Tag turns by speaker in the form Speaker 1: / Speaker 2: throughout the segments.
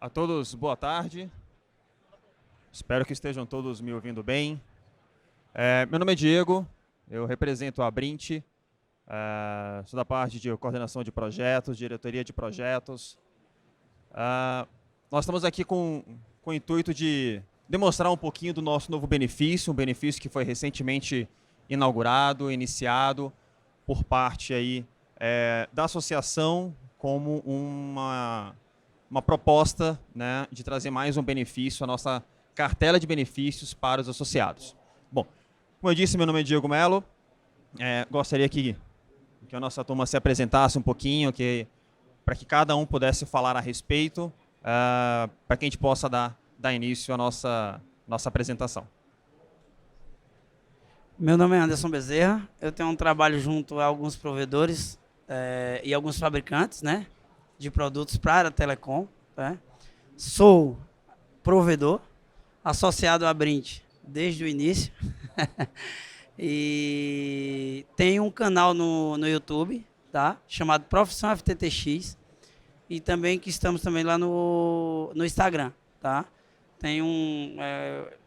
Speaker 1: A todos, boa tarde. Espero que estejam todos me ouvindo bem. Meu nome é Diego, eu represento a Abrint, sou da parte de coordenação de projetos, diretoria de projetos. Nós estamos aqui com o intuito de demonstrar um pouquinho do nosso novo benefício, um benefício que foi recentemente inaugurado, iniciado por parte aí, da associação como uma proposta, né, de trazer mais um benefício à nossa cartela de benefícios para os associados. Bom, como eu disse, meu nome é Diego Melo. Gostaria que a nossa turma se apresentasse um pouquinho, para que cada um pudesse falar a respeito, para que a gente possa dar início à nossa apresentação.
Speaker 2: Meu nome é Anderson Bezerra, eu tenho um trabalho junto a alguns provedores e alguns fabricantes, né, de produtos para a área telecom. Né? Sou provedor, associado à Abrint desde o início e tenho um canal no YouTube, tá, chamado Profissão FTTX, e também que estamos também lá no Instagram. Tá? Tenho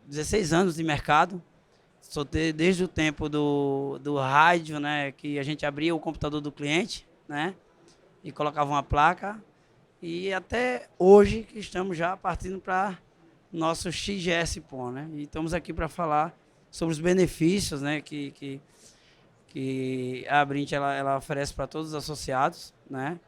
Speaker 2: 16 anos de mercado. Sou desde o tempo do rádio, né, que a gente abria o computador do cliente, né, e colocava uma placa, e até hoje que estamos já partindo para nosso XGS-PON, né, e estamos aqui para falar sobre os benefícios, né, que a Abrint ela oferece para todos os associados, né,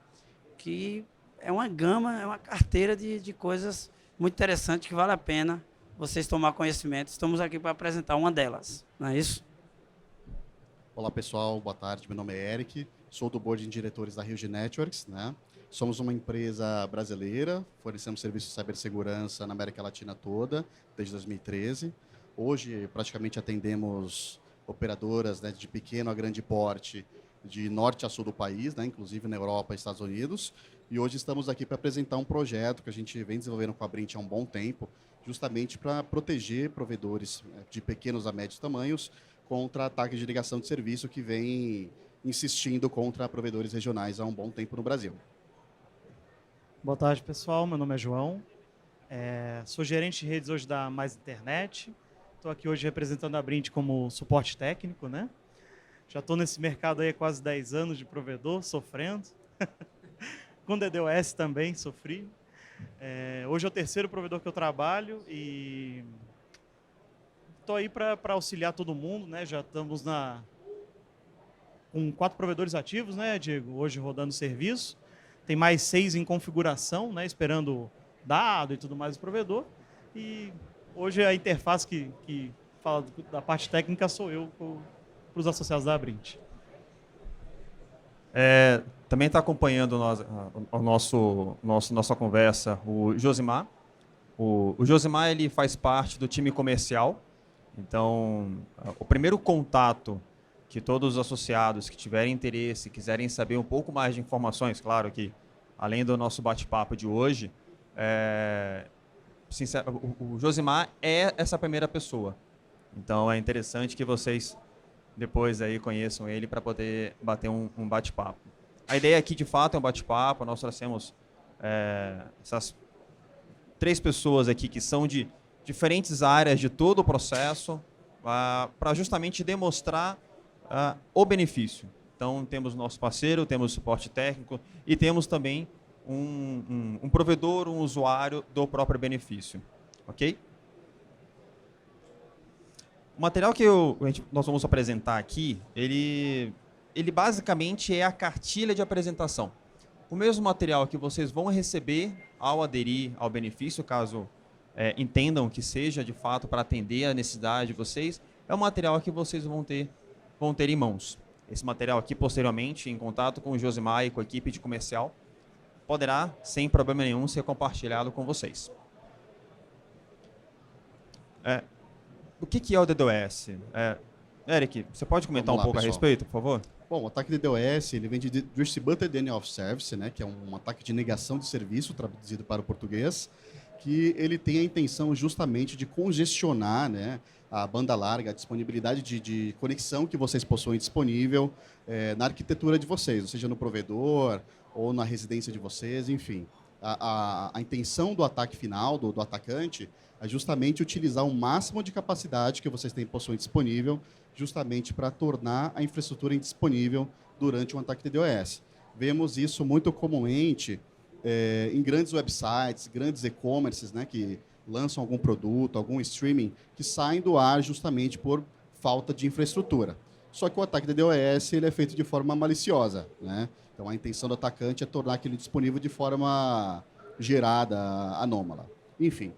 Speaker 2: que é uma gama, é uma carteira de coisas muito interessantes que vale a pena vocês tomar conhecimento. Estamos aqui para apresentar uma delas, não é isso?
Speaker 3: Olá pessoal, boa tarde, meu nome é Eric, sou do Board de Diretores da Rio Networks, né? Somos uma empresa brasileira, fornecemos serviços de cibersegurança na América Latina toda, desde 2013. Hoje praticamente atendemos operadoras, né, de pequeno a grande porte, de norte a sul do país, né, inclusive na Europa e Estados Unidos. E hoje estamos aqui para apresentar um projeto que a gente vem desenvolvendo com a Abrint há um bom tempo, justamente para proteger provedores de pequenos a médios tamanhos contra ataques de ligação de serviço que vem insistindo contra provedores regionais há um bom tempo no Brasil.
Speaker 4: Boa tarde, pessoal. Meu nome é João. Sou gerente de redes hoje da Mais Internet. Estou aqui hoje representando a Abrint como suporte técnico, né? Já estou nesse mercado aí há quase 10 anos de provedor, sofrendo. Com DDoS também sofri. Hoje é o terceiro provedor que eu trabalho e estou aí para auxiliar todo mundo, né? Já estamos com 4 provedores ativos, né, Diego? Hoje rodando serviço. Tem mais 6 em configuração, né? Esperando dado e tudo mais do provedor. E hoje a interface que fala da parte técnica sou eu para os associados da Abrint.
Speaker 1: Também está acompanhando nossa conversa o Josimar. O Josimar ele faz parte do time comercial. Então, o primeiro contato que todos os associados que tiverem interesse, quiserem saber um pouco mais de informações, claro que além do nosso bate-papo de hoje, o Josimar é essa primeira pessoa. Então, é interessante que vocês depois aí conheçam ele para poder bater um bate-papo. A ideia aqui, de fato, é um bate-papo. Nós trouxemos essas 3 pessoas aqui que são de diferentes áreas de todo o processo para justamente demonstrar o benefício. Então, temos nosso parceiro, temos suporte técnico e temos também um provedor, um usuário do próprio benefício. Ok? O material que nós vamos apresentar aqui, ele basicamente é a cartilha de apresentação. O mesmo material que vocês vão receber ao aderir ao benefício, caso entendam que seja de fato para atender a necessidade de vocês, é o material que vocês vão ter em mãos. Esse material aqui, posteriormente, em contato com o Josimar e com a equipe de comercial, poderá, sem problema nenhum, ser compartilhado com vocês. O que é o DDoS? Eric, você pode comentar um pouco a respeito, por favor?
Speaker 3: Bom, o ataque de DDoS ele vem de Distributed Denial of Service, né, que é um ataque de negação de serviço, traduzido para o português, que ele tem a intenção justamente de congestionar, né, a banda larga, a disponibilidade de conexão que vocês possuem disponível na arquitetura de vocês, ou seja, no provedor ou na residência de vocês, enfim. A intenção do ataque final, do atacante, é justamente utilizar o máximo de capacidade que vocês possuem disponível, justamente para tornar a infraestrutura indisponível durante um ataque DDoS. Vemos isso muito comumente em grandes websites, grandes e-commerces, né, que lançam algum produto, algum streaming, que saem do ar justamente por falta de infraestrutura. Só que o ataque DDoS ele é feito de forma maliciosa, né? Então, a intenção do atacante é tornar aquele disponível de forma gerada, anômala. Enfim,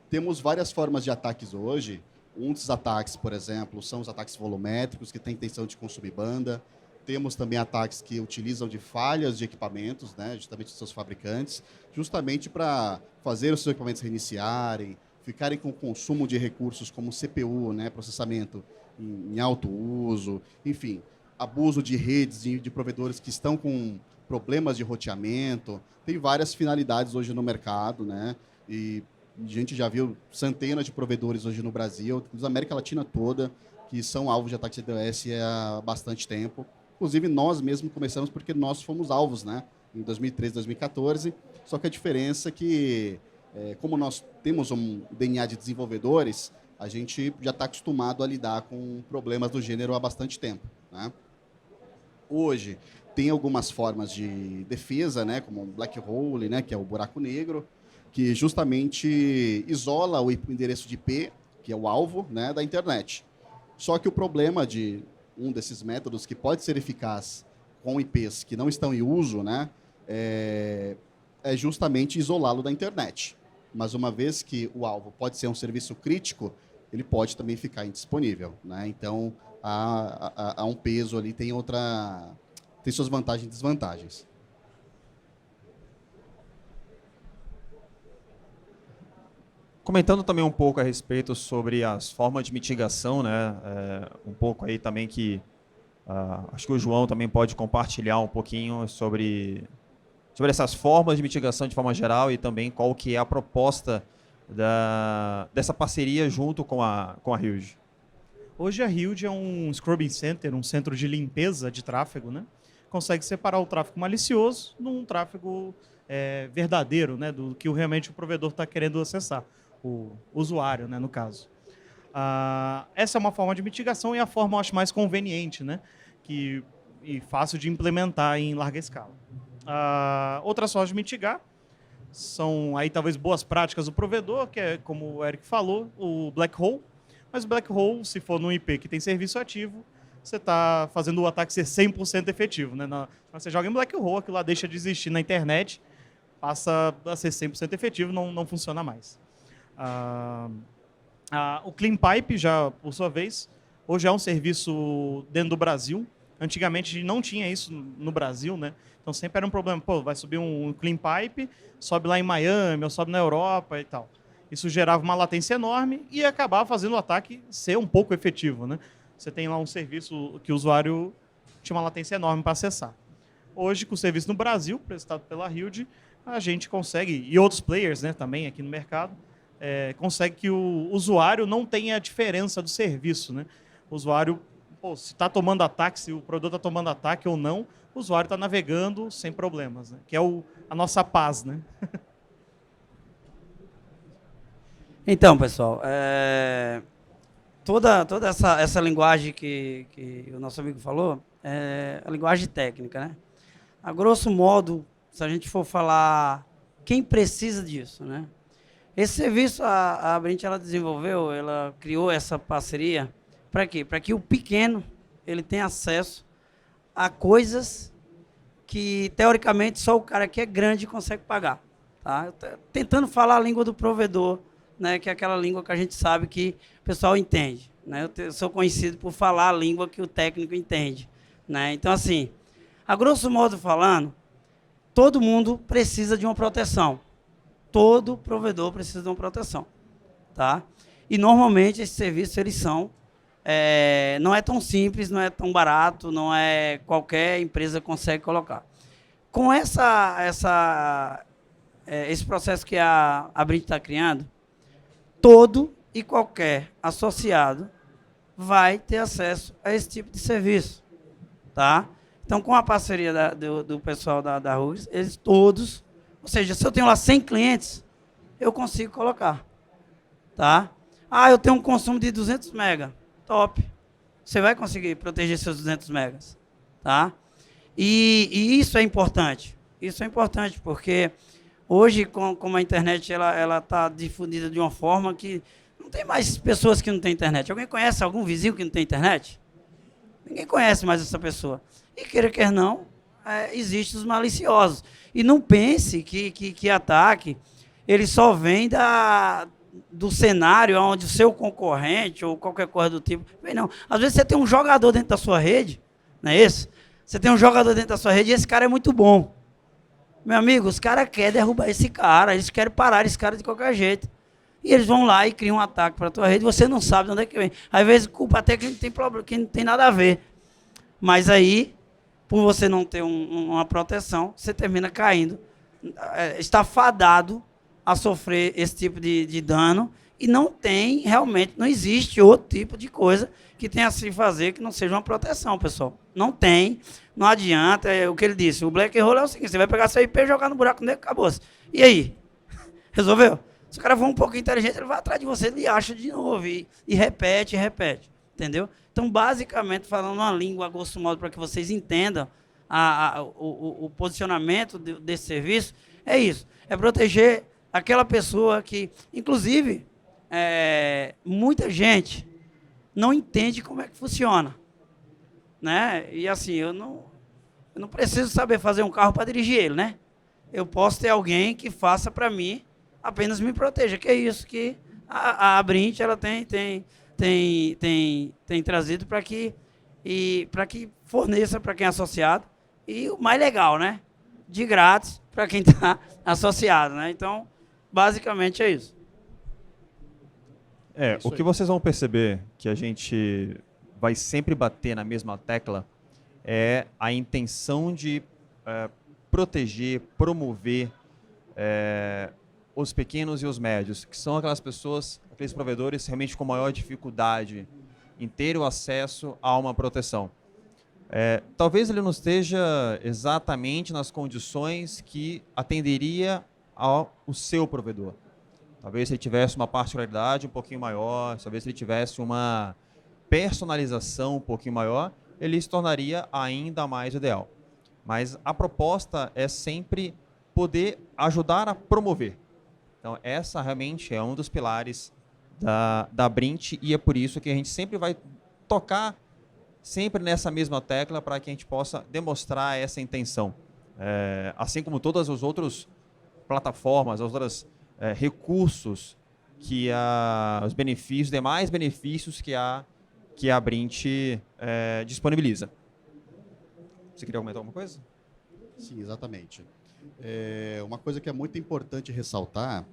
Speaker 3: temos várias formas de ataques hoje. Um dos ataques, por exemplo, são os ataques volumétricos, que têm intenção de consumir banda. Temos também ataques que utilizam de falhas de equipamentos, né, justamente dos seus fabricantes, justamente para fazer os seus equipamentos reiniciarem, ficarem com consumo de recursos como CPU, né, processamento em alto uso, enfim, abuso de redes de provedores que estão com problemas de roteamento. Tem várias finalidades hoje no mercado, né? E a gente já viu centenas de provedores hoje no Brasil, na América Latina toda, que são alvos de ataque DDoS há bastante tempo. Inclusive, nós mesmos começamos porque nós fomos alvos, né? Em 2013, 2014. Só que a diferença é que, como nós temos um DNA de desenvolvedores, a gente já está acostumado a lidar com problemas do gênero há bastante tempo, né? Hoje, tem algumas formas de defesa, né, como o black hole, né, que é o buraco negro, que justamente isola o endereço de IP, que é o alvo, né, da internet. Só que o problema de um desses métodos, que pode ser eficaz com IPs que não estão em uso, né, é justamente isolá-lo da internet. Mas uma vez que o alvo pode ser um serviço crítico, ele pode também ficar indisponível, né? Então, há um peso ali, tem suas vantagens e desvantagens.
Speaker 1: Comentando também um pouco a respeito sobre as formas de mitigação, né? Um pouco aí também que acho que o João também pode compartilhar um pouquinho sobre essas formas de mitigação de forma geral e também qual que é a proposta dessa parceria junto com a Huge.
Speaker 4: Hoje a Huge é um scrubbing center, um centro de limpeza de tráfego, né? Consegue separar o tráfego malicioso de um tráfego verdadeiro, né? Do que realmente o provedor está querendo acessar, o usuário, né? No caso. Essa é uma forma de mitigação e a forma, eu acho, mais conveniente, né? E fácil de implementar em larga escala. Outras formas de mitigar são aí talvez boas práticas do provedor, que é, como o Eric falou, o black hole. Mas o black hole, se for num IP que tem serviço ativo, você está fazendo o ataque ser 100% efetivo, né? Você joga em black hole, aquilo lá deixa de existir na internet, passa a ser 100% efetivo, não funciona mais. O Clean Pipe, já por sua vez, hoje é um serviço dentro do Brasil. Antigamente não tinha isso no Brasil, né? Então sempre era um problema. Pô, vai subir um Clean Pipe, sobe lá em Miami, ou sobe na Europa e tal. Isso gerava uma latência enorme e acabava fazendo o ataque ser um pouco efetivo, né? Você tem lá um serviço que o usuário tinha uma latência enorme para acessar. Hoje, com o serviço no Brasil, prestado pela Huge, a gente consegue, e outros players, né, também aqui no mercado, consegue que o usuário não tenha a diferença do serviço, né? O usuário, se está tomando ataque, se o produto está tomando ataque ou não, o usuário está navegando sem problemas, né? Que é a nossa paz, né?
Speaker 2: Então, pessoal, toda essa linguagem que o nosso amigo falou é a linguagem técnica, né? A grosso modo, se a gente for falar quem precisa disso, né? Esse serviço a Brint ela desenvolveu, ela criou essa parceria para quê? Para que o pequeno ele tenha acesso a coisas que teoricamente só o cara que é grande consegue pagar, tá? Tentando falar a língua do provedor, né, que é aquela língua que a gente sabe que o pessoal entende, né? Eu sou conhecido por falar a língua que o técnico entende, né? Então, assim, a grosso modo falando, todo mundo precisa de uma proteção. Todo provedor precisa de uma proteção, tá? E, normalmente, esses serviços, eles são... não é tão simples, não é tão barato, não é qualquer empresa consegue colocar. Com esse processo que a Brint está criando, todo e qualquer associado vai ter acesso a esse tipo de serviço, tá? Então, com a parceria do pessoal da Huge, eles todos, Ou seja, se eu tenho lá 100 clientes, eu consigo colocar. Tá? Ah, eu tenho um consumo de 200 mega. Top. Você vai conseguir proteger seus 200 megas. Tá? E isso é importante. Isso é importante porque hoje, como a internet ela está difundida de uma forma que não tem mais pessoas que não têm internet. Alguém conhece algum vizinho que não tem internet? Ninguém conhece mais essa pessoa. E quer não, existem os maliciosos. E não pense que ataque ele só vem do cenário onde o seu concorrente ou qualquer coisa do tipo. Vem não. Às vezes você tem um jogador dentro da sua rede, não é isso? Você tem um jogador dentro da sua rede e esse cara é muito bom. Meu amigo, os caras querem derrubar esse cara, eles querem parar esse cara de qualquer jeito. E eles vão lá e criam um ataque para a tua rede, você não sabe de onde é que vem. Às vezes culpa até que não tem problema, que não tem nada a ver. Mas aí, por você não ter uma proteção, você termina caindo. Está fadado a sofrer esse tipo de dano e não tem, realmente, não existe outro tipo de coisa que tenha a se fazer que não seja uma proteção, pessoal. Não tem, não adianta, é o que ele disse, o black hole é o seguinte, você vai pegar seu IP e jogar no buraco negro, acabou-se. E aí? Resolveu? Se o cara for um pouco inteligente, ele vai atrás de você, ele acha de novo e repete, entendeu? Então, basicamente, falando uma língua, a grosso modo, para que vocês entendam o posicionamento desse serviço, é isso, é proteger aquela pessoa que, inclusive, muita gente não entende como é que funciona, né? E assim, eu não preciso saber fazer um carro para dirigir ele, né? Eu posso ter alguém que faça para mim, apenas me proteja, que é isso que a Brint ela tem trazido para que forneça para quem é associado e o mais legal, né? De grátis para quem está associado, né? Então, basicamente é isso.
Speaker 1: O que vocês vão perceber que a gente vai sempre bater na mesma tecla é a intenção de proteger, promover os pequenos e os médios, que são aquelas pessoas, aqueles provedores realmente com maior dificuldade em ter o acesso a uma proteção. Talvez ele não esteja exatamente nas condições que atenderia ao seu provedor. Talvez se ele tivesse uma particularidade um pouquinho maior, talvez se ele tivesse uma personalização um pouquinho maior, ele se tornaria ainda mais ideal. Mas a proposta é sempre poder ajudar a promover. Então, essa realmente é um dos pilares da Brint e é por isso que a gente sempre vai tocar sempre nessa mesma tecla para que a gente possa demonstrar essa intenção. Assim como todas as outras plataformas, os outros recursos, os benefícios, demais benefícios que a Brint disponibiliza. Você queria comentar alguma coisa?
Speaker 3: Sim, exatamente. Uma coisa que é muito importante ressaltar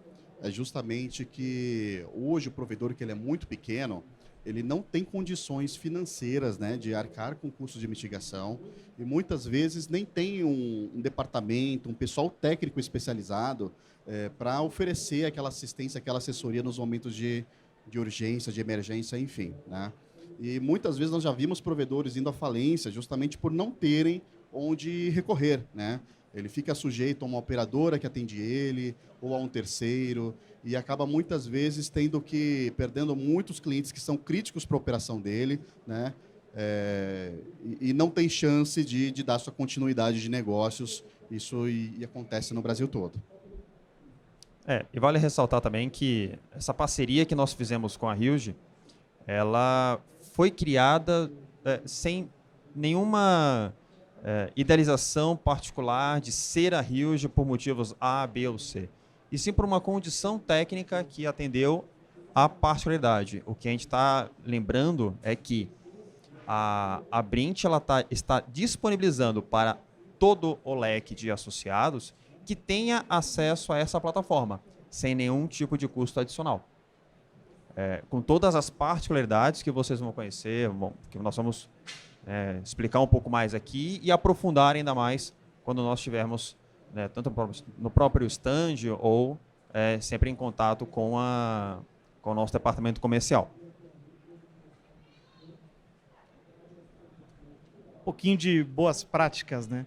Speaker 3: é justamente que hoje o provedor, que ele é muito pequeno, ele não tem condições financeiras, né, de arcar com custos de mitigação e muitas vezes nem tem um departamento, um pessoal técnico especializado para oferecer aquela assistência, aquela assessoria nos momentos de urgência, de emergência, enfim, né? E muitas vezes nós já vimos provedores indo à falência justamente por não terem onde recorrer, né? Ele fica sujeito a uma operadora que atende ele ou a um terceiro e acaba muitas vezes perdendo muitos clientes que são críticos para a operação dele, né? E não tem chance de dar sua continuidade de negócios. Isso acontece no Brasil todo.
Speaker 1: E vale ressaltar também que essa parceria que nós fizemos com a Huge, ela foi criada sem nenhuma idealização particular de ser a Huge por motivos A, B ou C, e sim por uma condição técnica que atendeu à particularidade. O que a gente está lembrando é que a Brint está disponibilizando para todo o leque de associados que tenha acesso a essa plataforma, sem nenhum tipo de custo adicional. Com todas as particularidades que vocês vão conhecer, que nós vamos explicar um pouco mais aqui e aprofundar ainda mais quando nós estivermos tanto no próprio stand ou sempre em contato com o nosso departamento comercial.
Speaker 4: Um pouquinho de boas práticas, né?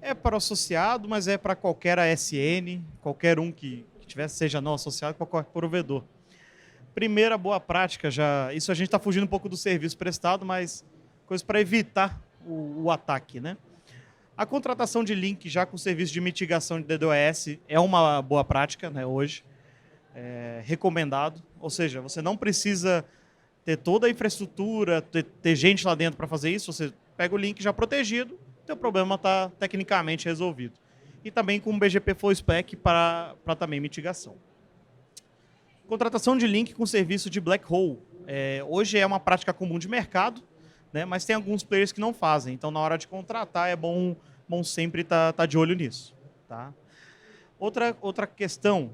Speaker 4: É para o associado, mas é para qualquer ASN, qualquer um que tivesse, seja não associado, qualquer provedor. Primeira boa prática, isso a gente está fugindo um pouco do serviço prestado, mas coisa para evitar o ataque, né? A contratação de link já com o serviço de mitigação de DDoS é uma boa prática, né, hoje. É recomendado, ou seja, você não precisa ter toda a infraestrutura, ter gente lá dentro para fazer isso, você pega o link já protegido, seu problema está tecnicamente resolvido. E também com o BGP Full Spec para também mitigação. Contratação de link com serviço de black hole. Hoje é uma prática comum de mercado, né, mas tem alguns players que não fazem. Então, na hora de contratar, é bom sempre estar de olho nisso. Tá? Outra questão,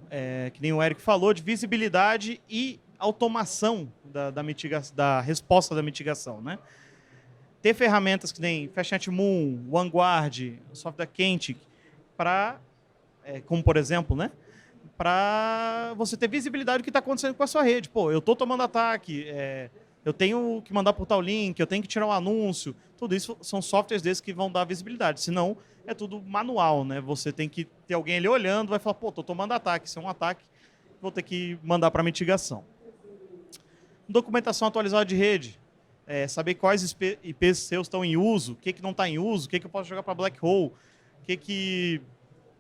Speaker 4: que nem o Eric falou, de visibilidade e automação da resposta da mitigação. Né? Ter ferramentas que nem Fastnet Moon, OneGuard, Software Quente, como por exemplo, né? Para você ter visibilidade do que está acontecendo com a sua rede. Pô, eu estou tomando ataque, eu tenho que mandar por tal link, eu tenho que tirar um anúncio. Tudo isso são softwares desses que vão dar visibilidade. Senão, é tudo manual, né? Você tem que ter alguém ali olhando, vai falar, pô, estou tomando ataque. Se é um ataque, vou ter que mandar para mitigação. Documentação atualizada de rede. Saber quais IPs seus estão em uso, o que não está em uso, o que eu posso jogar para black hole,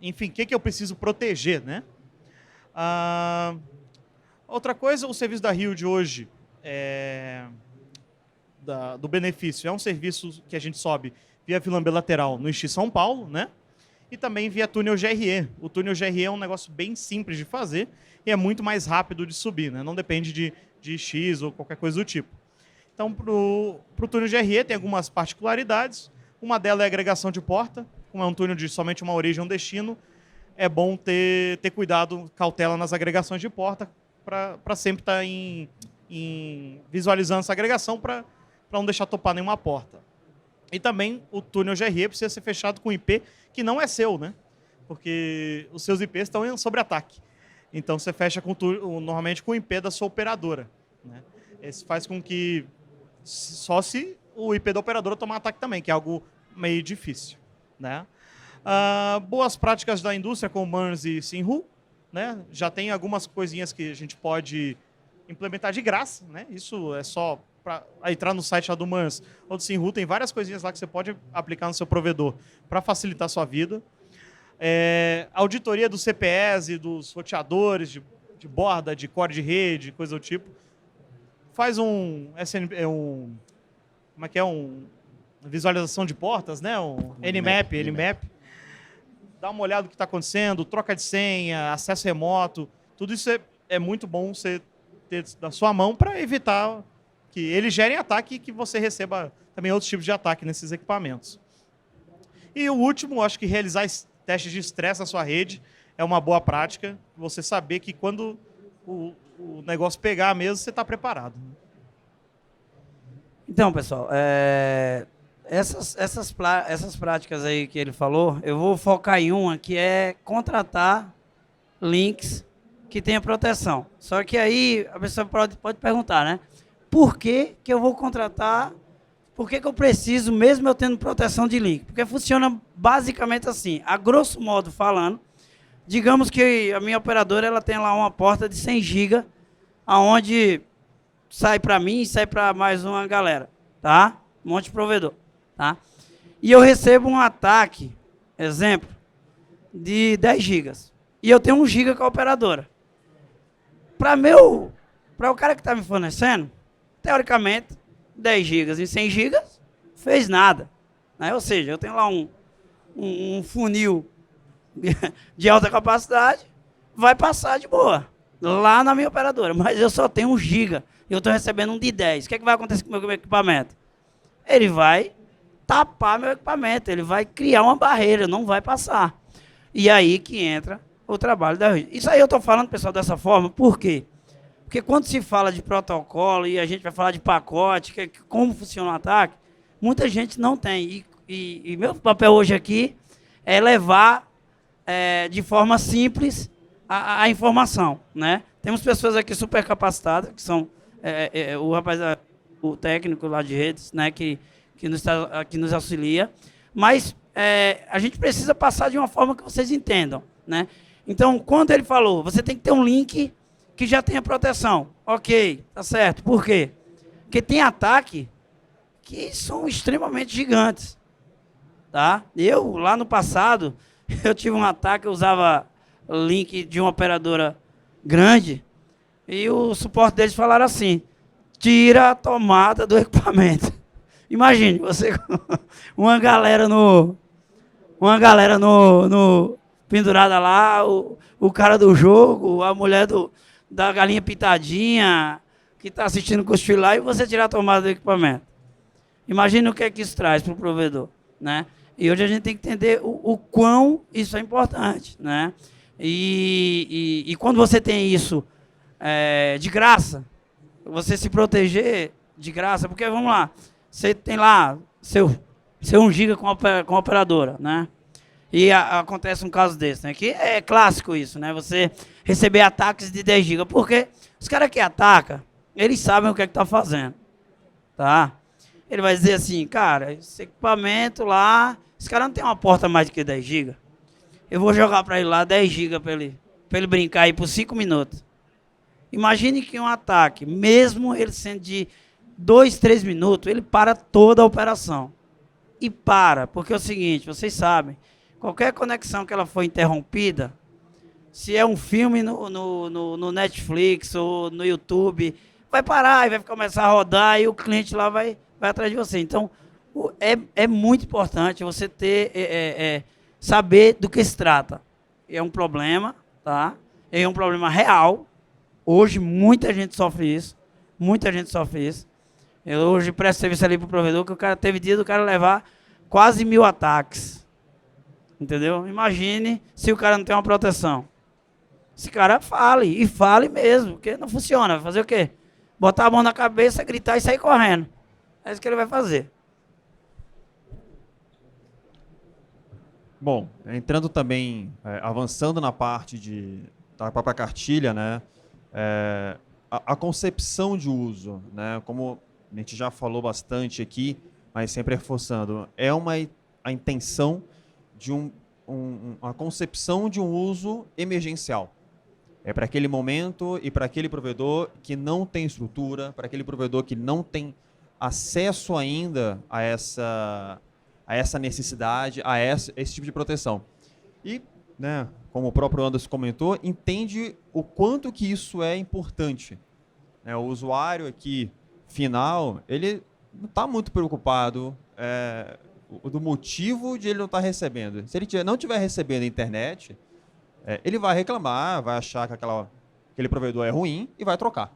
Speaker 4: enfim, o que eu preciso proteger, né? Outra coisa, o serviço da Rio de hoje, do benefício, é um serviço que a gente sobe via fila bilateral no IX São Paulo, né? E também via túnel GRE. O túnel GRE é um negócio bem simples de fazer e é muito mais rápido de subir, né? Não depende de X ou qualquer coisa do tipo. Então, para o túnel GRE tem algumas particularidades. Uma delas é a agregação de porta. Como é um túnel de somente uma origem e um destino, é bom ter cuidado, cautela nas agregações de porta para sempre estar visualizando essa agregação para não deixar topar nenhuma porta. E também o túnel GRE precisa ser fechado com IP que não é seu, né? Porque os seus IPs estão sob ataque. Então, você fecha normalmente com o IP da sua operadora. Né? Isso faz com que só se o IP da operadora tomar ataque também, que é algo meio difícil. Né? Boas práticas da indústria com Mans e Sinhu, né? Já tem algumas coisinhas que a gente pode implementar de graça, né? Isso é só para entrar no site lá do Mans ou do Sinhu, tem várias coisinhas lá que você pode aplicar no seu provedor para facilitar a sua vida. Auditoria dos CPEs e dos roteadores de borda, de core de rede, coisa do tipo. Faz visualização de portas, né? Um Nmap. Dá uma olhada no que está acontecendo, troca de senha, acesso remoto. Tudo isso é muito bom você ter da sua mão para evitar que eles gerem ataque e que você receba também outros tipos de ataque nesses equipamentos. E o último, acho que realizar testes de estresse na sua rede é uma boa prática. Você saber que quando o negócio pegar mesmo, você está preparado.
Speaker 2: Então, pessoal, essas práticas aí que ele falou, eu vou focar em uma que é contratar links que tenha proteção. Só que aí a pessoa pode perguntar, né? Por que eu vou contratar? Por que eu preciso, mesmo eu tendo proteção de link? Porque funciona basicamente assim, a grosso modo falando, digamos que a minha operadora ela tem lá uma porta de 100 GB, aonde sai para mim e sai para mais uma galera, tá? Um monte de provedor, tá? E eu recebo um ataque, exemplo, de 10 GB. E eu tenho 1 GB com a operadora. Para o cara que está me fornecendo, teoricamente, 10 GB e 100 GB, fez nada. Né? Ou seja, eu tenho lá um funil de alta capacidade, vai passar de boa, lá na minha operadora. Mas eu só tenho 1 GB e eu estou recebendo um de 10. O que vai acontecer com o meu equipamento? Ele vai tapar meu equipamento, ele vai criar uma barreira, não vai passar. E aí que entra o trabalho da rede. Isso aí eu estou falando, pessoal, dessa forma, por quê? Porque quando se fala de protocolo e a gente vai falar de pacote, como funciona o ataque, muita gente não tem. E meu papel hoje aqui é levar de forma simples a informação. Né? Temos pessoas aqui super capacitadas, que são o técnico lá de redes, né, que nos auxilia, mas a gente precisa passar de uma forma que vocês entendam, né? Então, quando ele falou, você tem que ter um link que já tenha proteção. Ok, tá certo. Por quê? Porque tem ataque que são extremamente gigantes, tá? Eu, lá no passado, eu tive um ataque, eu usava o link de uma operadora grande e o suporte deles falaram assim, tira a tomada do equipamento. Imagine, você com uma galera pendurada lá, o cara do jogo, a mulher da galinha pitadinha, que está assistindo com os filhos lá, e você tirar a tomada do equipamento. Imagina o que é que isso traz para o provedor, né? E hoje a gente tem que entender o quão isso é importante, né? E quando você tem isso de graça, você se proteger de graça, porque vamos lá, você tem lá seu 1 GB com a operadora, né? E acontece um caso desse, né? Que é clássico isso, né? Você receber ataques de 10 GB, porque os caras que atacam, eles sabem o que é que tá fazendo, tá? Ele vai dizer assim, cara, esse equipamento lá, esse cara não tem uma porta mais do que 10 GB. Eu vou jogar para ele lá 10 GB para ele brincar aí por 5 minutos. Imagine que um ataque, mesmo ele sendo de 2, 3 minutos, ele para toda a operação. E porque é o seguinte, vocês sabem, qualquer conexão que ela for interrompida, se é um filme no Netflix ou no YouTube, vai parar e vai começar a rodar e o cliente lá vai atrás de você. Então, é muito importante você saber do que se trata. É um problema, tá? É um problema real. Hoje, muita gente sofre isso. Muita gente sofre isso. Eu hoje presto serviço ali para o provedor que o cara teve dia do cara levar quase 1000 ataques. Entendeu? Imagine se o cara não tem uma proteção. Esse cara fale, e fale mesmo, porque não funciona. Vai fazer o quê? Botar a mão na cabeça, gritar e sair correndo. É isso que ele vai fazer.
Speaker 1: Bom, entrando também, avançando na parte da própria cartilha, né? A concepção de uso, né? Como a gente já falou bastante aqui, mas sempre reforçando, a intenção de uma concepção de um uso emergencial. É para aquele momento e para aquele provedor que não tem estrutura, para aquele provedor que não tem acesso ainda a essa necessidade, a esse tipo de proteção. E, né, como o próprio Anderson comentou, entende o quanto que isso é importante. O usuário aqui, final, ele não está muito preocupado do motivo de ele não estar recebendo. Se ele não estiver recebendo a internet, ele vai reclamar, vai achar que aquele provedor é ruim e vai trocar.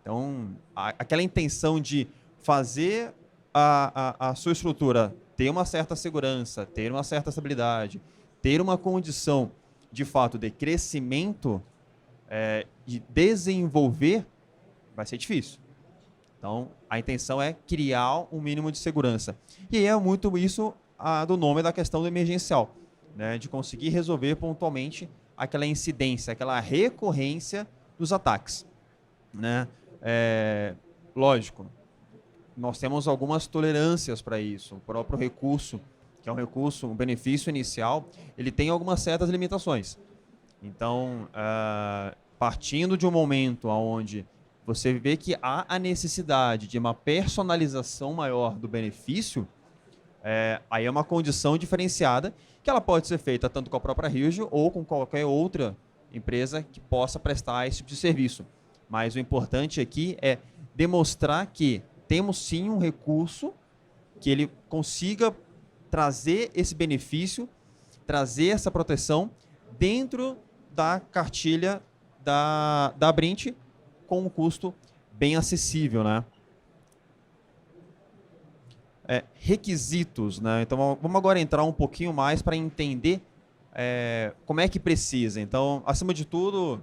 Speaker 1: Então, aquela intenção de fazer a sua estrutura ter uma certa segurança, ter uma certa estabilidade, ter uma condição, de fato, de crescimento, de desenvolver, vai ser difícil. Então, a intenção é criar um mínimo de segurança. E é muito isso do nome da questão do emergencial, né? De conseguir resolver pontualmente aquela incidência, aquela recorrência dos ataques, né? Lógico, nós temos algumas tolerâncias para isso. O próprio recurso, que é um benefício inicial, ele tem algumas certas limitações. Então, partindo de um momento onde você vê que há a necessidade de uma personalização maior do benefício, aí é uma condição diferenciada que ela pode ser feita tanto com a própria Rio ou com qualquer outra empresa que possa prestar esse tipo de serviço. Mas o importante aqui é demonstrar que temos sim um recurso que ele consiga trazer esse benefício, trazer essa proteção dentro da cartilha da Brint com um custo bem acessível, né? Requisitos, né? Então vamos agora entrar um pouquinho mais para entender como é que precisa. Então, acima de tudo,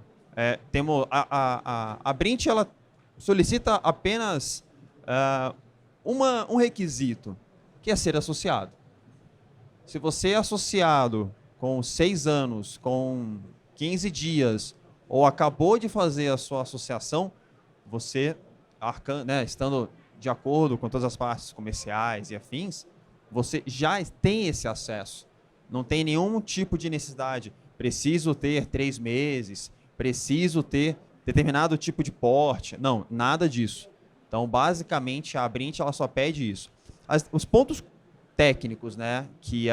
Speaker 1: temos a Brint, ela solicita apenas um requisito, que é ser associado. Se você é associado com 6 anos, com 15 dias, ou acabou de fazer a sua associação, você, né, estando de acordo com todas as partes comerciais e afins, você já tem esse acesso. Não tem nenhum tipo de necessidade. Preciso ter 3 meses, preciso ter determinado tipo de porte. Não, nada disso. Então, basicamente, a Abrint ela só pede isso. Os pontos técnicos, né, que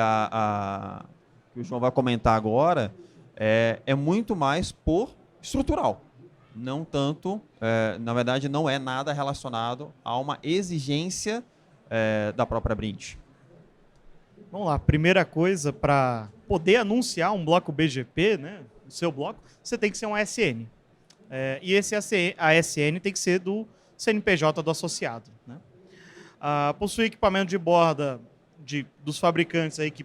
Speaker 1: o João vai comentar agora é muito mais por estrutural. Não tanto, na verdade, não é nada relacionado a uma exigência da própria Abrint.
Speaker 4: Vamos lá, primeira coisa, para poder anunciar um bloco BGP, né, o seu bloco, você tem que ser um ASN. E esse ASN tem que ser do CNPJ do associado. Né? Possui equipamento de borda dos fabricantes aí que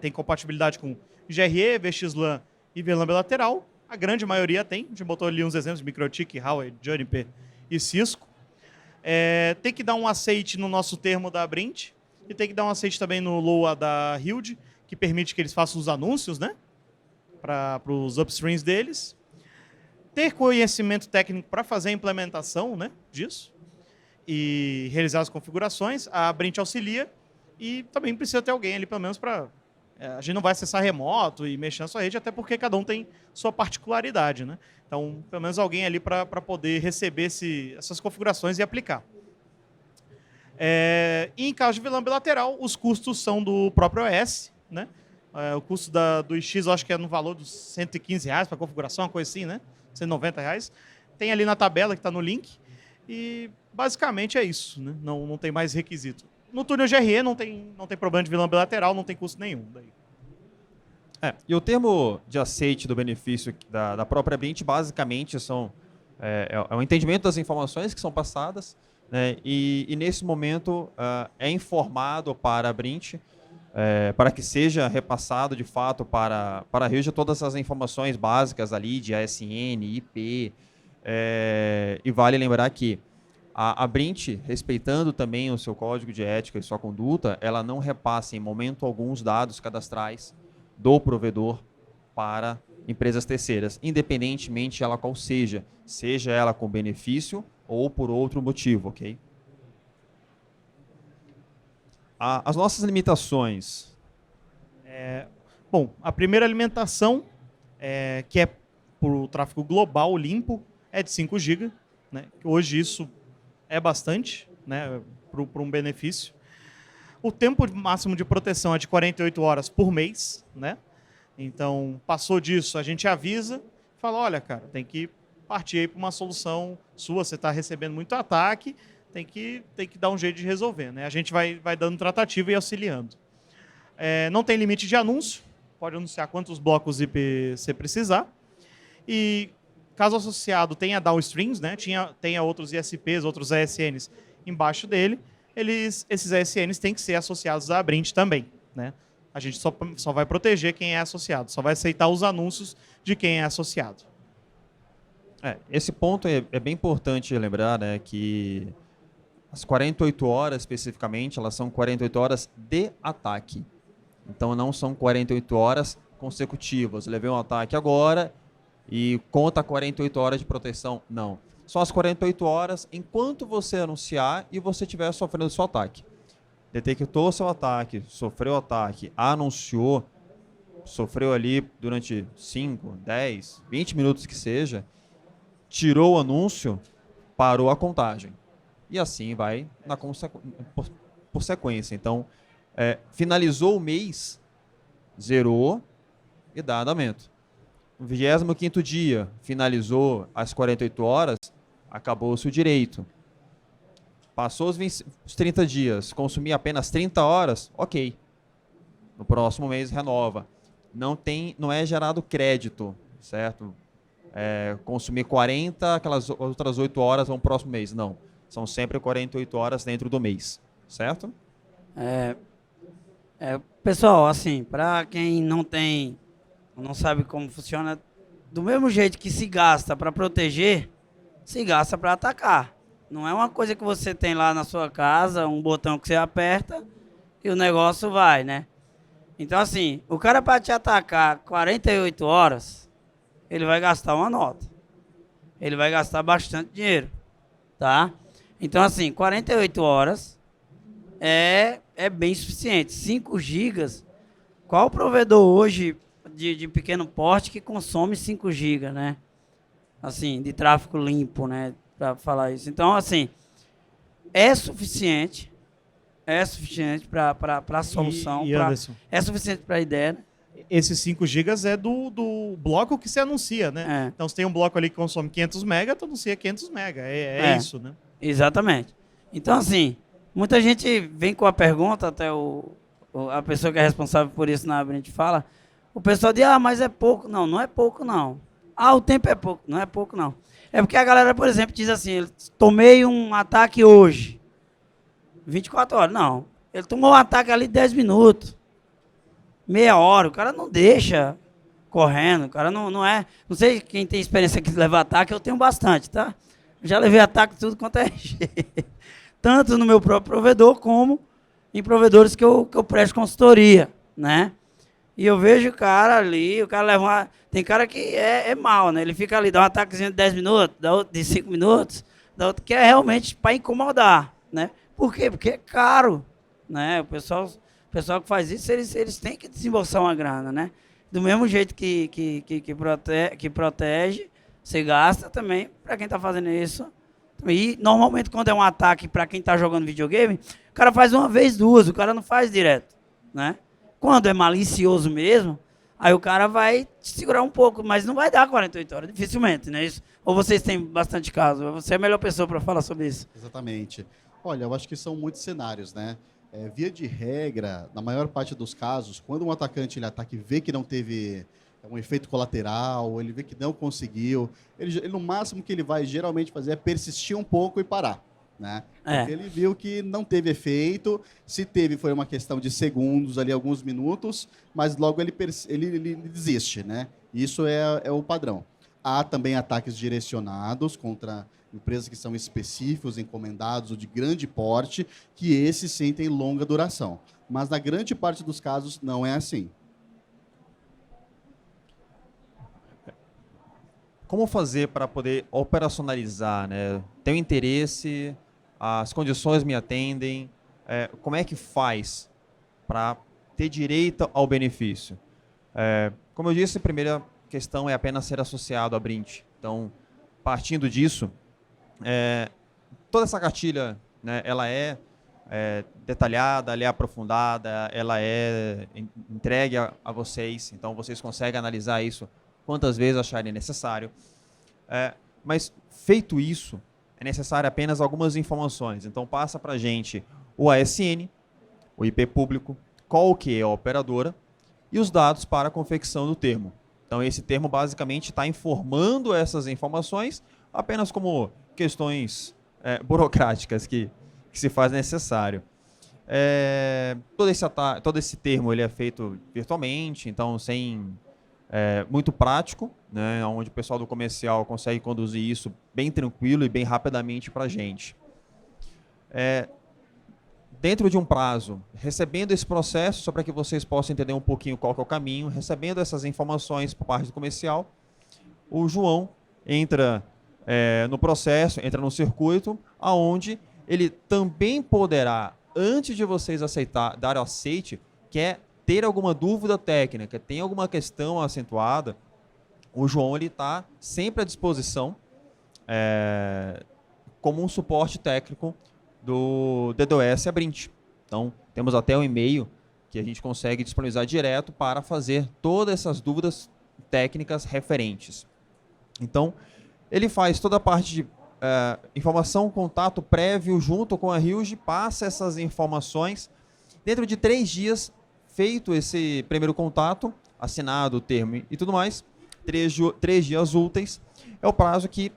Speaker 4: tem compatibilidade com GRE, VXLAN e VLAN bilateral. A grande maioria tem. A gente botou ali uns exemplos de MikroTik, Huawei, Juniper e Cisco. Tem que dar um aceite no nosso termo da Abrint e tem que dar um aceite também no LOA da Hilde, que permite que eles façam os anúncios, né, para os upstreams deles. Ter conhecimento técnico para fazer a implementação, né, disso e realizar as configurações. A Abrint auxilia e também precisa ter alguém ali, pelo menos, para... a gente não vai acessar remoto e mexer na sua rede, até porque cada um tem sua particularidade. Né? Então, pelo menos alguém ali para poder receber essas configurações e aplicar. E em caso de VLAN bilateral, os custos são do próprio OS. Né? O custo do IX, eu acho que é no valor dos R$115 para configuração, uma coisa assim, né? R$190. Tem ali na tabela que está no link. E basicamente é isso. Né? Não tem mais requisito. No túnel GRE não tem problema de VLAN bilateral, não tem custo nenhum. Daí.
Speaker 1: E o termo de aceite do benefício da própria Abrint, basicamente, é o entendimento das informações que são passadas, né, e nesse momento é informado para a Abrint, para que seja repassado, de fato, para a rede todas as informações básicas ali de ASN, IP, e vale lembrar que a Abrint, respeitando também o seu código de ética e sua conduta, ela não repassa em momento algum os dados cadastrais do provedor para empresas terceiras, independentemente ela qual seja ela com benefício ou por outro motivo, ok? As nossas limitações.
Speaker 4: Bom, a primeira limitação, que é por o tráfego global limpo, é de 5 GB. Né? Hoje isso é bastante, né, para um benefício. O tempo máximo de proteção é de 48 horas por mês. Né? Então, passou disso, a gente avisa, fala, olha, cara, tem que partir aí para uma solução sua, você está recebendo muito ataque, tem que dar um jeito de resolver. Né? A gente vai dando tratativa e auxiliando. Não tem limite de anúncio, pode anunciar quantos blocos IP você precisar. E caso o associado tenha downstreams, né, tenha outros ISPs, outros ASNs embaixo dele, esses ASNs têm que ser associados à Abrint também. Né? A gente só vai proteger quem é associado, só vai aceitar os anúncios de quem é associado.
Speaker 1: Esse ponto é bem importante lembrar, né, que as 48 horas, especificamente, elas são 48 horas de ataque. Então, não são 48 horas consecutivas. Levei um ataque agora e conta 48 horas de proteção. Não. São as 48 horas enquanto você anunciar e você estiver sofrendo o seu ataque. Detectou seu ataque, sofreu o ataque, anunciou, sofreu ali durante 5, 10, 20 minutos que seja, tirou o anúncio, parou a contagem. E assim vai por sequência. Então, finalizou o mês, zerou e dá andamento. No 25º dia, finalizou as 48 horas, acabou-se o direito. Passou os 30 dias, consumir apenas 30 horas, ok. No próximo mês renova. Não é gerado crédito, certo? Consumir 40, aquelas outras 8 horas vão no próximo mês. Não, são sempre 48 horas dentro do mês, certo?
Speaker 2: Pessoal, assim, para quem não sabe como funciona, do mesmo jeito que se gasta para proteger, se gasta para atacar. Não é uma coisa que você tem lá na sua casa, um botão que você aperta e o negócio vai, né? Então, assim, o cara para te atacar 48 horas, ele vai gastar uma nota. Ele vai gastar bastante dinheiro, tá? Então, assim, 48 horas, é bem suficiente. 5 gigas, qual provedor hoje de pequeno porte que consome 5 gigas, né? Assim, de tráfego limpo, né? Para falar isso. Então, assim, é suficiente para a solução.
Speaker 4: E Anderson,
Speaker 2: É suficiente para a ideia, né?
Speaker 4: esses 5 gigas é do bloco que se anuncia, né?
Speaker 2: É.
Speaker 4: Então, se tem um bloco ali que consome 500 mega, tu anuncia 500 mega. É isso, né?
Speaker 2: Exatamente. Então, assim, muita gente vem com a pergunta, até a pessoa que é responsável por isso na Abrint fala, o pessoal diz, mas é pouco. Não, não é pouco, não. O tempo é pouco. Não é pouco, não. É porque a galera, por exemplo, diz assim, tomei um ataque hoje, 24 horas. Não, ele tomou um ataque ali 10 minutos, meia hora. O cara não deixa correndo, o cara não é... Não sei quem tem experiência aqui de levar ataque, eu tenho bastante, tá? Já levei ataque tudo quanto é jeito. Tanto no meu próprio provedor, como em provedores que eu presto consultoria, né? E eu vejo o cara ali, o cara leva uma... Tem cara que é mal, né? Ele fica ali, dá um ataquezinho de 10 minutos, dá outro de 5 minutos, dá outro que é realmente para incomodar, né? Por quê? Porque é caro, né? O pessoal que faz isso, eles têm que desembolsar uma grana, né? Do mesmo jeito que protege, você gasta também para quem está fazendo isso. E normalmente quando é um ataque para quem está jogando videogame, o cara faz uma vez, duas, o cara não faz direto, né? Quando é malicioso mesmo, aí o cara vai te segurar um pouco, mas não vai dar 48 horas, dificilmente, né? Isso. Ou vocês têm bastante caso? Você é a melhor pessoa para falar sobre isso.
Speaker 3: Exatamente. Olha, eu acho que são muitos cenários, né? Via de regra, na maior parte dos casos, quando um atacante ele ataca e vê que não teve um efeito colateral, ele vê que não conseguiu, ele no máximo que ele vai geralmente fazer é persistir um pouco e parar, né? Porque ele viu que não teve efeito, se teve foi uma questão de segundos, ali alguns minutos, mas logo ele desiste, né? Isso é o padrão. Há também ataques direcionados contra empresas que são específicos, encomendados ou de grande porte, que esses sim têm longa duração. Mas na grande parte dos casos não é assim.
Speaker 1: Como fazer para poder operacionalizar, né? Tenho interesse, as condições me atendem, como é que faz para ter direito ao benefício? Como eu disse, a primeira questão é apenas ser associado à Brint. Então, partindo disso, toda essa cartilha, né, ela é detalhada, ela é aprofundada, ela é entregue a vocês, então vocês conseguem analisar isso quantas vezes acharem necessário. Mas, feito isso, é necessário apenas algumas informações. Então, passa para a gente o ASN, o IP público, qual que é a operadora e os dados para a confecção do termo. Então, esse termo basicamente está informando essas informações apenas como questões burocráticas que se faz necessário. Todo esse termo ele é feito virtualmente, então muito prático, né, onde o pessoal do comercial consegue conduzir isso bem tranquilo e bem rapidamente para a gente. Dentro de um prazo, recebendo esse processo, só para que vocês possam entender um pouquinho qual que é o caminho, recebendo essas informações por parte do comercial, o João entra no processo, entra no circuito, aonde ele também poderá, antes de vocês dar o aceite, quer ter alguma dúvida técnica, tem alguma questão acentuada, o João está sempre à disposição como um suporte técnico do DDoS Abrint. Então, temos até um e-mail que a gente consegue disponibilizar direto para fazer todas essas dúvidas técnicas referentes. Então, ele faz toda a parte de informação, contato prévio junto com a Hilde, passa essas informações. Dentro de 3 dias, feito esse primeiro contato, assinado o termo e tudo mais, 3 dias úteis, é o prazo que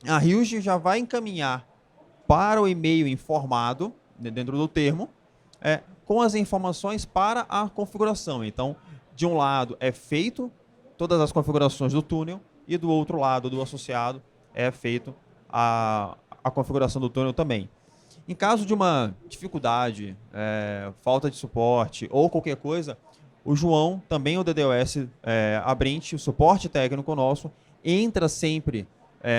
Speaker 1: a Hilde já vai encaminhar para o e-mail informado, dentro do termo, com as informações para a configuração. Então, de um lado é feito todas as configurações do túnel e do outro lado do associado é feito a configuração do túnel também. Em caso de uma dificuldade, falta de suporte ou qualquer coisa, o João, também o DDoS Abrint, o suporte técnico nosso, entra sempre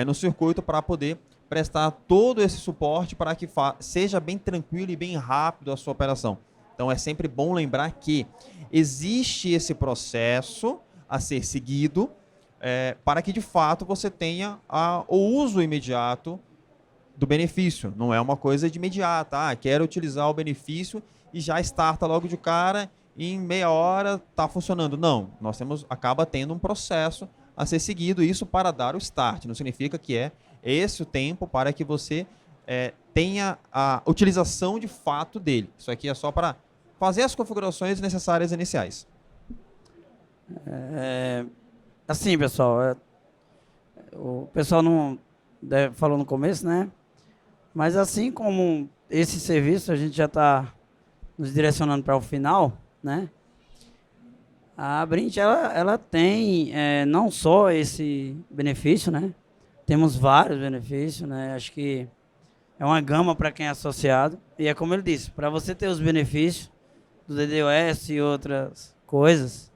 Speaker 1: no circuito para poder prestar todo esse suporte para que seja bem tranquilo e bem rápido a sua operação. Então é sempre bom lembrar que existe esse processo a ser seguido para que de fato você tenha o uso imediato do benefício. Não é uma coisa de imediata. Quero utilizar o benefício e já starta logo de cara e em meia hora está funcionando. Não, acaba tendo um processo a ser seguido, isso para dar o start. Não significa que é esse o tempo para que você tenha a utilização de fato dele. Isso aqui é só para fazer as configurações necessárias iniciais.
Speaker 2: Assim, pessoal, o pessoal não falou no começo, né? Mas assim como esse serviço, a gente já está nos direcionando para o final, né? A Brint, ela tem não só esse benefício, né? Temos vários benefícios, né? Acho que é uma gama para quem é associado. E é como ele disse, para você ter os benefícios do DDoS e outras coisas,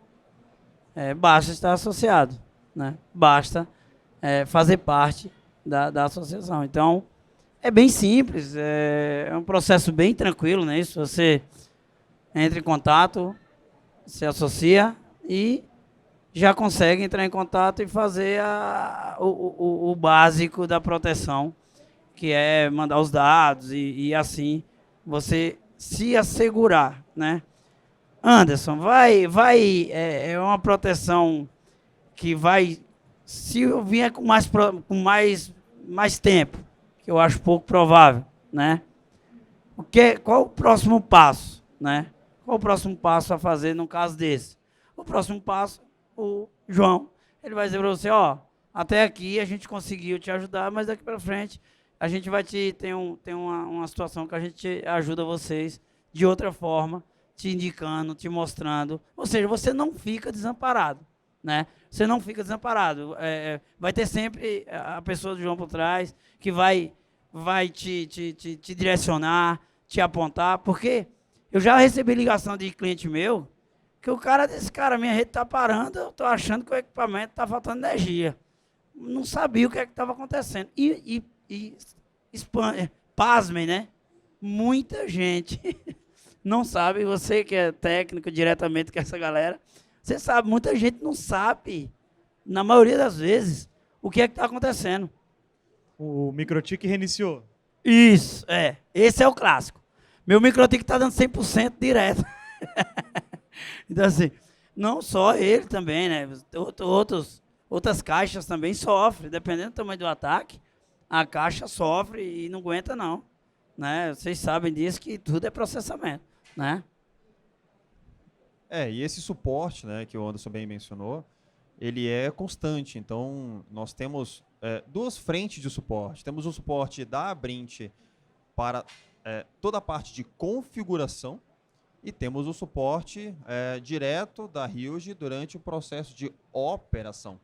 Speaker 2: basta estar associado, né? Basta fazer parte da associação. Então, é bem simples, é um processo bem tranquilo, né? Isso, você entra em contato, se associa e já consegue entrar em contato e fazer o básico da proteção, que é mandar os dados e assim você se assegurar, né? Anderson, é uma proteção que vai, se eu vier com mais tempo, que eu acho pouco provável, né? Qual o próximo passo, né? Qual o próximo passo a fazer num caso desse? O próximo passo, o João, ele vai dizer para você, até aqui a gente conseguiu te ajudar, mas daqui para frente a gente vai tem uma situação que a gente ajuda vocês de outra forma, te indicando, te mostrando. Ou seja, você não fica desamparado, né? Você não fica desamparado. Vai ter sempre a pessoa do João por trás que vai te direcionar, te apontar, porque eu já recebi ligação de cliente meu que o cara disse, minha rede está parando, eu estou achando que o equipamento está faltando energia. Não sabia o que estava acontecendo. Pasmem, né? Muita gente não sabe, você que é técnico diretamente com essa galera, você sabe, muita gente não sabe, na maioria das vezes, o que está acontecendo.
Speaker 4: O MikroTik reiniciou.
Speaker 2: Isso, esse é o clássico. Meu MikroTik está dando 100% direto. Então, assim, não só ele também, né? Outras caixas também sofrem, dependendo do tamanho do ataque, a caixa sofre e não aguenta não, né? Vocês sabem disso, que tudo é processamento, né?
Speaker 1: E esse suporte, né, que o Anderson bem mencionou, ele é constante. Então, nós temos duas frentes de suporte. Temos o suporte da Brint para toda a parte de configuração e temos o suporte direto da Huge durante o processo de operação.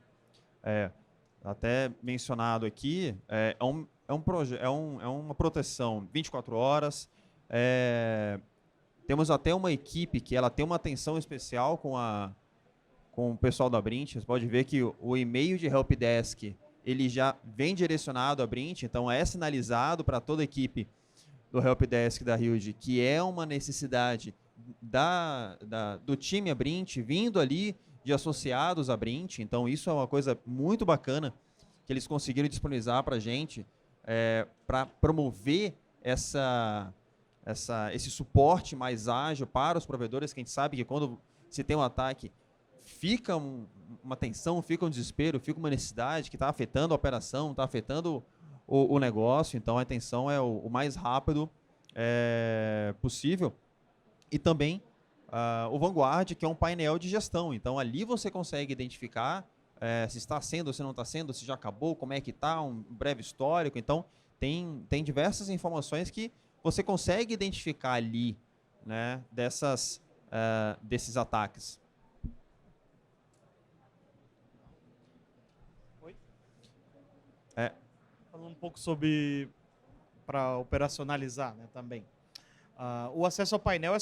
Speaker 1: Até mencionado aqui, é uma proteção 24 horas. Temos até uma equipe que ela tem uma atenção especial com o pessoal da Brint. Você pode ver que o e-mail de helpdesk ele já vem direcionado à Brint, então é sinalizado para toda a equipe do helpdesk da Huge que é uma necessidade do time a Brint vindo ali de associados à Brint. Então isso é uma coisa muito bacana que eles conseguiram disponibilizar para a gente para promover esse suporte mais ágil para os provedores, que a gente sabe que quando se tem um ataque, fica uma tensão, fica um desespero, fica uma necessidade que está afetando a operação, está afetando o negócio. Então a atenção é o mais rápido possível. E também o Vanguard, que é um painel de gestão. Então ali você consegue identificar se está sendo, se não está sendo, se já acabou, como é que está, um breve histórico. Então tem diversas informações que você consegue identificar ali, né, desses ataques.
Speaker 4: Oi? Falando um pouco sobre, para operacionalizar, né, também. O acesso ao painel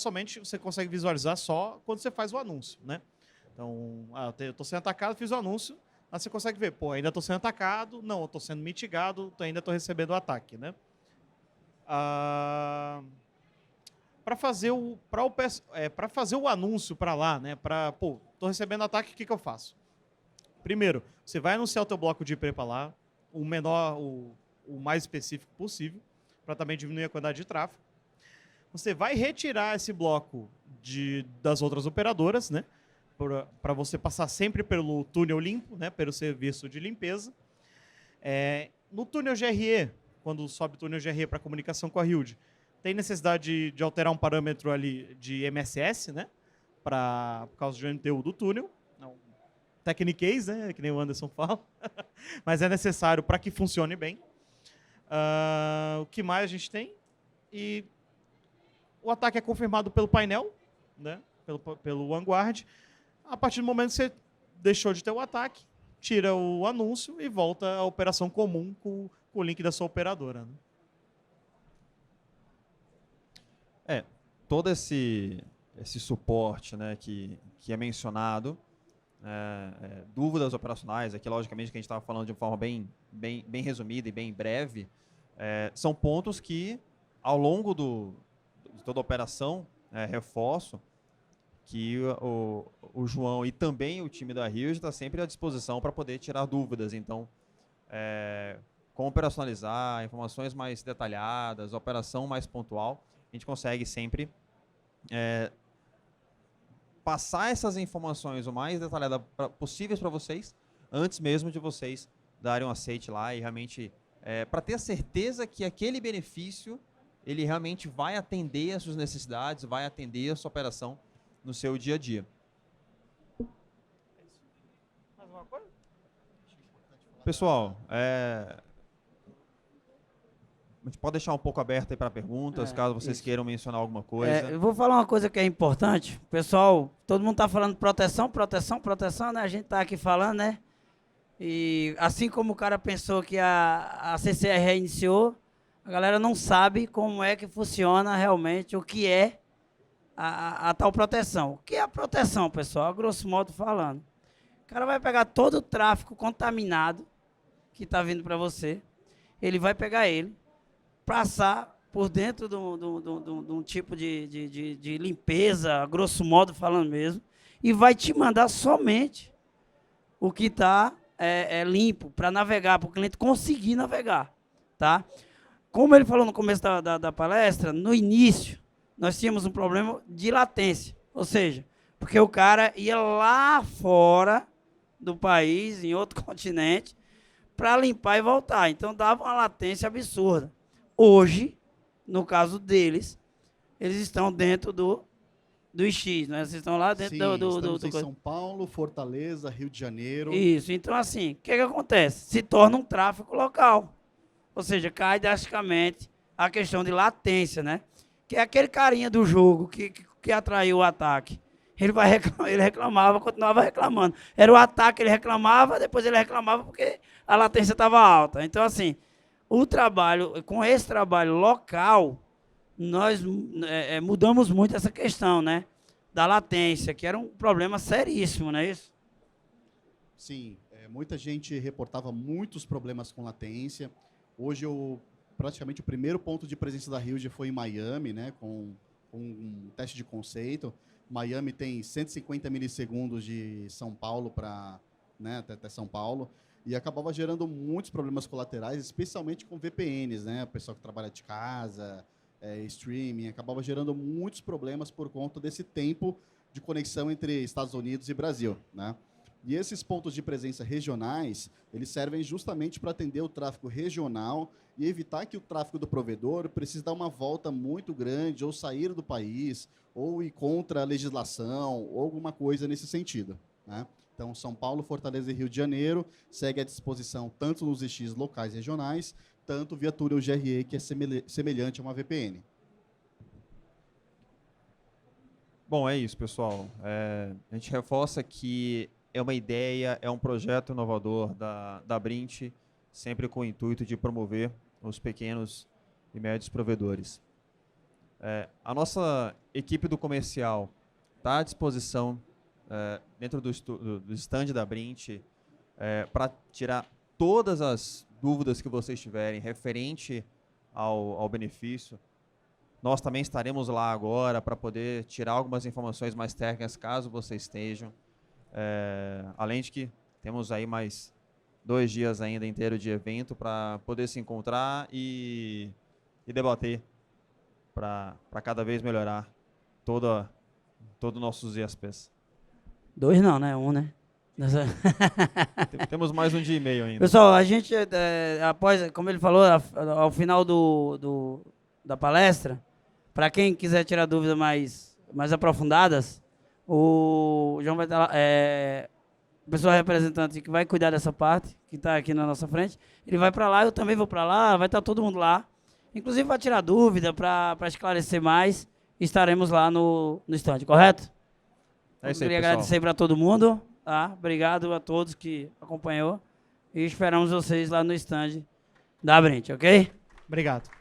Speaker 4: você consegue visualizar só quando você faz o anúncio, né? Então, eu estou sendo atacado, fiz o anúncio, Mas você consegue ver, pô, ainda estou sendo atacado, não, eu estou sendo mitigado, ainda estou recebendo o ataque, né? Para fazer o anúncio para lá, né? Pô, estou recebendo ataque, o que eu faço? Primeiro, você vai anunciar o teu bloco de IP para lá, o menor, o mais específico possível, para também diminuir a quantidade de tráfego. Você vai retirar esse bloco das outras operadoras, né? Para você passar sempre pelo túnel limpo, né? Pelo serviço de limpeza. No túnel GRE, quando sobe o túnel GRE para comunicação com a Hilde, tem necessidade de alterar um parâmetro ali de MSS, né? Por causa do NTU do túnel. Não, techniquez, né? Que nem o Anderson fala. Mas é necessário para que funcione bem. O que mais a gente tem? E o ataque é confirmado pelo painel, né? Pelo Vanguard. A partir do momento que você deixou de ter o ataque, tira o anúncio e volta à operação comum com o link da sua operadora, né?
Speaker 1: Todo esse suporte, né, que é mencionado, dúvidas operacionais, aqui logicamente que a gente estava falando de uma forma bem resumida e bem breve, são pontos que ao longo de toda a operação, reforço que o João e também o time da Rio está sempre à disposição para poder tirar dúvidas. Então, como operacionalizar, informações mais detalhadas, operação mais pontual, a gente consegue sempre passar essas informações o mais detalhadas possíveis para vocês, antes mesmo de vocês darem um aceite lá e realmente, para ter a certeza que aquele benefício ele realmente vai atender as suas necessidades, vai atender a sua operação no seu dia a dia.
Speaker 4: Mais alguma coisa?
Speaker 1: Pessoal, a gente pode deixar um pouco aberto aí para perguntas, caso vocês
Speaker 2: isso.
Speaker 1: queiram mencionar alguma coisa.
Speaker 2: Eu vou falar uma coisa que é importante. Pessoal, todo mundo está falando proteção, né? A gente está aqui falando, né? E assim como o cara pensou que a CCR reiniciou, a galera não sabe como é que funciona realmente, o que é a tal proteção. O que é a proteção, pessoal? A grosso modo falando. O cara vai pegar todo o tráfego contaminado que está vindo para você, ele vai pegar ele, passar por dentro de um tipo de limpeza, grosso modo falando mesmo, e vai te mandar somente o que está limpo para navegar, para o cliente conseguir navegar, tá? Como ele falou no começo da palestra, no início, nós tínhamos um problema de latência. Ou seja, porque o cara ia lá fora do país, em outro continente, para limpar e voltar. Então, dava uma latência absurda. Hoje, no caso deles, eles estão dentro do X, né? Vocês estão lá dentro
Speaker 3: estamos em São Paulo, Fortaleza, Rio de Janeiro.
Speaker 2: Isso. Então, assim, o que acontece? Se torna um tráfego local. Ou seja, cai drasticamente a questão de latência, né? Que é aquele carinha do jogo que atraiu o ataque. Ele reclamava, continuava reclamando. Era o ataque, ele reclamava, depois ele reclamava porque a latência estava alta. Então, assim, com esse trabalho local, nós mudamos muito essa questão, né? Da latência, que era um problema seríssimo, não é isso?
Speaker 3: Sim, muita gente reportava muitos problemas com latência. Hoje, praticamente o primeiro ponto de presença da Hilde foi em Miami, né, com um teste de conceito. Miami tem 150 milissegundos de São Paulo até São Paulo, e acabava gerando muitos problemas colaterais, especialmente com VPNs, né, o pessoal que trabalha de casa, streaming, acabava gerando muitos problemas por conta desse tempo de conexão entre Estados Unidos e Brasil, né? E esses pontos de presença regionais, eles servem justamente para atender o tráfego regional e evitar que o tráfego do provedor precise dar uma volta muito grande, ou sair do país, ou ir contra a legislação, ou alguma coisa nesse sentido, né? Então, São Paulo, Fortaleza e Rio de Janeiro segue à disposição tanto nos EX locais e regionais, tanto via túnel GRE, que é semelhante a uma VPN.
Speaker 1: Bom, é isso, pessoal. A gente reforça que é uma ideia, é um projeto inovador da Brint, sempre com o intuito de promover os pequenos e médios provedores. A nossa equipe do comercial está à disposição dentro do stand da Brint, para tirar todas as dúvidas que vocês tiverem referente ao benefício. Nós também estaremos lá agora para poder tirar algumas informações mais técnicas, caso vocês estejam. Além de que temos aí mais 2 dias ainda inteiro de evento para poder se encontrar e debater para cada vez melhorar todos os nossos ISPs.
Speaker 2: 2 não, né? 1, né?
Speaker 1: Temos mais 1 dia e meio ainda.
Speaker 2: Pessoal, a gente, após, como ele falou, ao final da palestra, para quem quiser tirar dúvidas mais aprofundadas, o João vai estar lá, o pessoal representante que vai cuidar dessa parte, que está aqui na nossa frente, ele vai para lá, eu também vou para lá, vai estar todo mundo lá. Inclusive para tirar dúvida, para esclarecer mais, estaremos lá no stand, correto?
Speaker 1: É isso aí,
Speaker 2: Eu queria
Speaker 1: pessoal.
Speaker 2: agradecer para todo mundo, tá? Obrigado a todos que acompanhou e esperamos vocês lá no stand da Brint, ok?
Speaker 4: Obrigado.